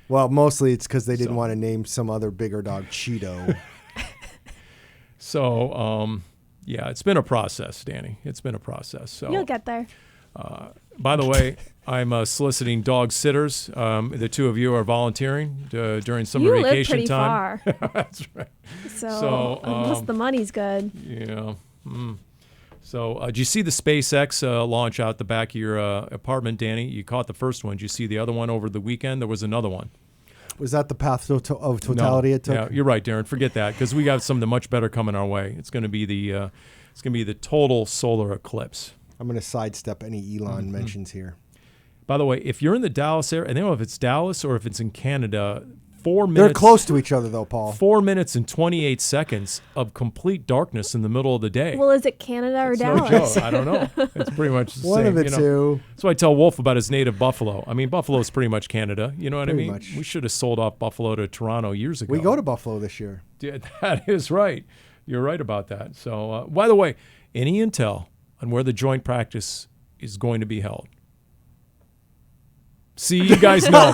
Well, mostly it's because they didn't want to name some other bigger dog Cheeto. So, yeah, it's been a process, Dani. It's been a process. So, You'll get there. by the way, I'm soliciting dog sitters. The 2 of you are volunteering during summer You live vacation pretty time. far, That's right. so unless the money's good. Yeah. So, did you see the SpaceX launch out the back of your apartment, Dani? You caught the first one. Did you see the other one over the weekend? There was another one. Was that the path of totality it took? Yeah, you're right, Darren. Forget that because we got something much better coming our way. It's going to be the total solar eclipse. I'm going to sidestep any Elon mentions here. By the way, if you're in the Dallas area, I don't know if it's Dallas or if it's in Canada. 4 minutes. They're close to each other, though, Paul. 4 minutes and 28 seconds of complete darkness in the middle of the day. Well, is it Canada or No Dallas? joke. I don't know. It's pretty much the One same. of the two. That's why I tell Wolf about his native Buffalo. I mean, Buffalo is pretty much Canada. You know what Pretty I mean? much. We should have sold off Buffalo to Toronto years ago. We go to Buffalo this year. Yeah, that is right. You're right about that. So, by the way, any intel on where the joint practice is going to be held? See, you guys know.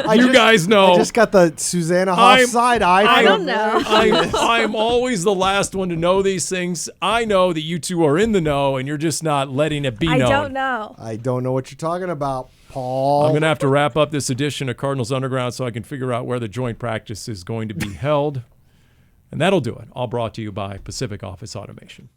Guys know. I just got the Susanna Hoff side eye. I don't know. I'm always the last one to know these things. I know that you two are in the know, and you're just not letting it be known. I don't know. I don't know what you're talking about, Paul. I'm going to have to wrap up this edition of Cardinals Underground so I can figure out where the joint practice is going to be held. And that'll do it. All brought to you by Pacific Office Automation.